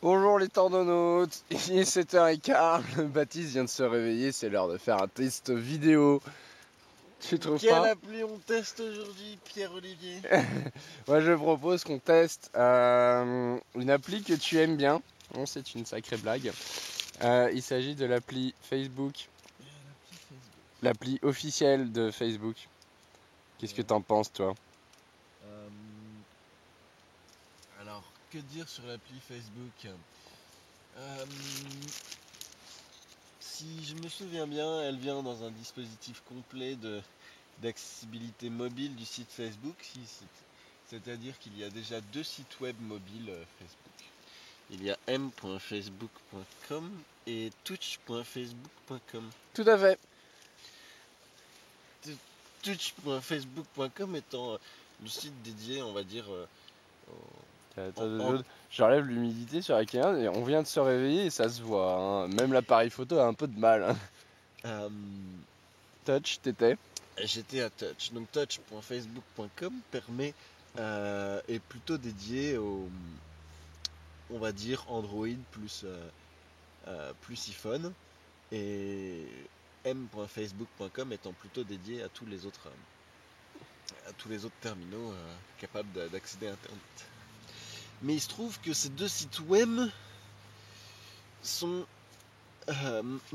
Bonjour les tordonautes, il est 7h15, Baptiste vient de se réveiller, c'est l'heure de faire un test vidéo. Tu trouves Quelle pas? appli on teste aujourd'hui, Pierre-Olivier? Moi je propose qu'on teste une appli que tu aimes bien. Bon, c'est une sacrée blague. Il s'agit de l'appli Facebook, l'appli officielle de Facebook. Qu'est-ce que t'en penses toi? Alors, que dire sur l'appli Facebook? Si je me souviens bien, elle vient dans un dispositif complet d'accessibilité mobile du site Facebook. C'est-à-dire qu'il y a déjà deux sites web mobiles Facebook. Il y a m.facebook.com et touch.facebook.com. Tout à fait. Touch.facebook.com étant le site dédié, on va dire, J'enlève l'humidité sur la caméra et on vient de se réveiller et ça se voit, hein. Même l'appareil photo a un peu de mal, hein. euh, Touch, t'étais. J'étais à Touch. Donc touch.facebook.com est plutôt dédié au, on va dire, Android plus iPhone, et m.facebook.com étant plutôt dédié à tous les autres terminaux capables d'accéder à Internet. Mais il se trouve que ces deux sites web sont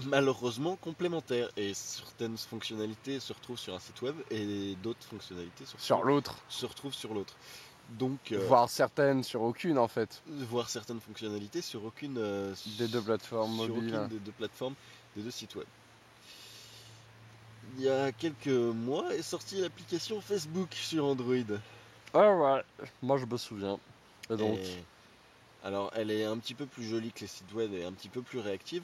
malheureusement complémentaires, et certaines fonctionnalités se retrouvent sur un site web et d'autres fonctionnalités Sur l'autre. se retrouvent sur l'autre. Donc, Voire certaines sur aucune en fait. voir certaines fonctionnalités sur aucune Des deux plateformes sur mobiles. aucune des deux plateformes, des deux sites web. Il y a quelques mois est sortie l'application Facebook sur Android. Ah ouais, moi je me souviens. Et donc, Alors, elle est un petit peu plus jolie que les sites web et un petit peu plus réactive,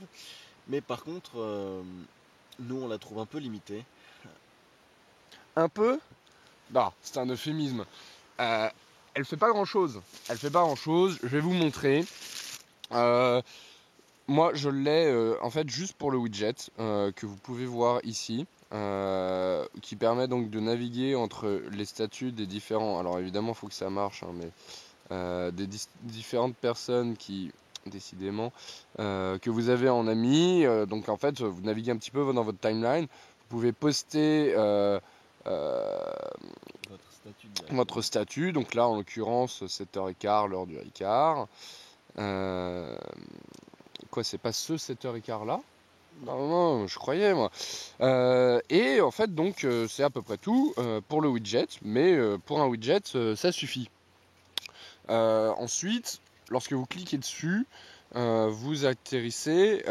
mais par contre, nous on la trouve un peu limitée. un peu. Non, c'est un euphémisme. Elle fait pas grand chose. Elle fait pas grand chose. Je vais vous montrer. Moi je l'ai en fait juste pour le widget que vous pouvez voir ici. Qui permet donc de naviguer entre les statuts des différents. Alors évidemment, il faut que ça marche, hein, mais différentes personnes qui, décidément, que vous avez en ami. Donc en fait, vous naviguez un petit peu dans votre timeline. Vous pouvez poster votre statut. Donc là, en l'occurrence, 7h15, l'heure du Ricard. Quoi, c'est pas ce 7h15 là? Non, je croyais moi. Et en fait, donc, c'est à peu près tout pour le widget, mais pour un widget, ça suffit. Ensuite, lorsque vous cliquez dessus, vous atterrissez.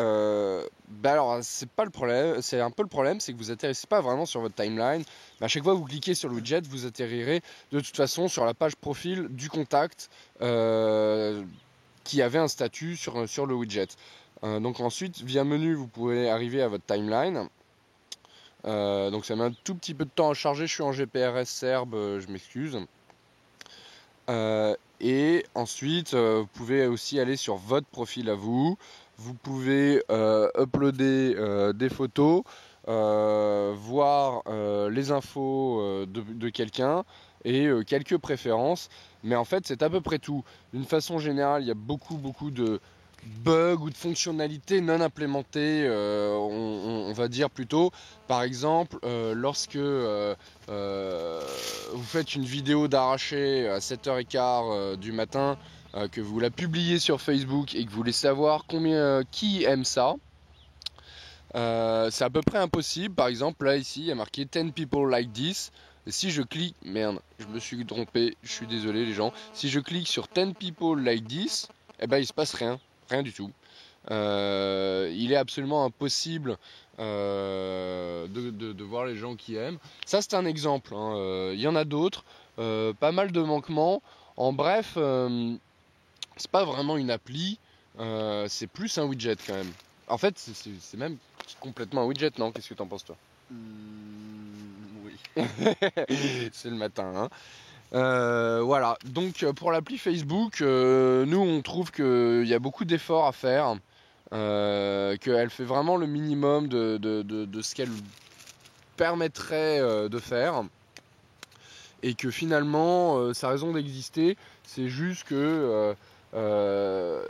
Alors, c'est pas le problème, c'est un peu le problème, c'est que vous atterrissez pas vraiment sur votre timeline. Mais à chaque fois que vous cliquez sur le widget, vous atterrirez de toute façon sur la page profil du contact qui avait un statut sur le widget. Donc ensuite, via menu, vous pouvez arriver à votre timeline. Donc ça met un tout petit peu de temps à charger. Je suis en GPRS serbe, je m'excuse. Et ensuite, vous pouvez aussi aller sur votre profil à vous. Vous pouvez uploader des photos, voir les infos de quelqu'un et quelques préférences. Mais en fait, c'est à peu près tout. D'une façon générale, il y a beaucoup de bugs ou de fonctionnalités non implémentées, on va dire plutôt. Par exemple, lorsque vous faites une vidéo d'arraché à 7h15 du matin, que vous la publiez sur Facebook et que vous voulez savoir qui aime ça, c'est à peu près impossible. Par exemple, là ici, il y a marqué 10 people like this. Et si je clique, merde, je me suis trompé, je suis désolé les gens. Si je clique sur 10 people like this, eh ben il se passe rien, rien du tout. Il est absolument impossible de voir les gens qui aiment. Ça c'est un exemple, hein. Il y en a d'autres, pas mal de manquements. En bref, c'est pas vraiment une appli, c'est plus un widget quand même. En fait, c'est même complètement un widget, non? Qu'est-ce que t'en penses toi? Oui. C'est le matin, hein. Voilà, donc pour l'appli Facebook, nous on trouve qu'il y a beaucoup d'efforts à faire, qu'elle fait vraiment le minimum de ce qu'elle permettrait de faire, et que finalement sa raison d'exister, c'est juste que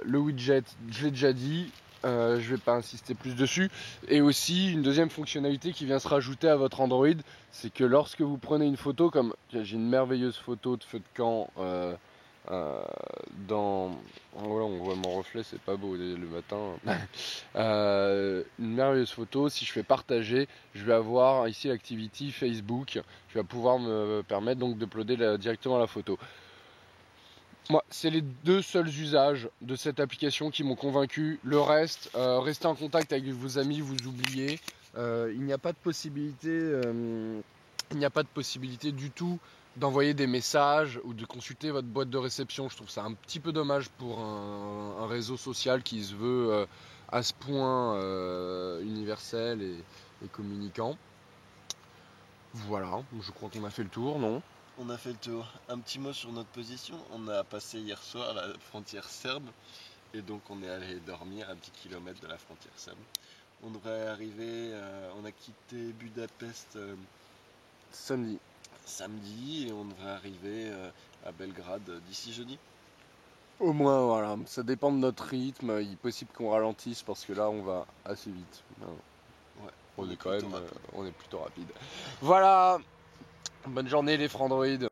le widget, je l'ai déjà dit, je vais pas insister plus dessus. Et aussi une deuxième fonctionnalité qui vient se rajouter à votre Android, c'est que lorsque vous prenez une photo, comme j'ai une merveilleuse photo de feu de camp dans... Voilà, on voit mon reflet, c'est pas beau le matin. Une merveilleuse photo, si je fais partager, je vais avoir ici l'activity Facebook, je vais pouvoir me permettre donc d'uploader directement la photo. Moi, c'est les deux seuls usages de cette application qui m'ont convaincu. Le reste, restez en contact avec vos amis, vous oubliez. Il n'y a pas de possibilité, du tout d'envoyer des messages ou de consulter votre boîte de réception. Je trouve ça un petit peu dommage pour un réseau social qui se veut à ce point universel et communicant. Voilà, je crois qu'on a fait le tour, non? On a fait le tour. Un petit mot sur notre position. On a passé hier soir la frontière serbe et donc on est allé dormir à 10 km de la frontière serbe. On devrait arriver, on a quitté Budapest samedi et on devrait arriver à Belgrade d'ici jeudi. Au moins, voilà, ça dépend de notre rythme. Il est possible qu'on ralentisse parce que là, on va assez vite. Ouais, On est plutôt rapide. on est plutôt rapide. Voilà, bonne journée les Frandroid.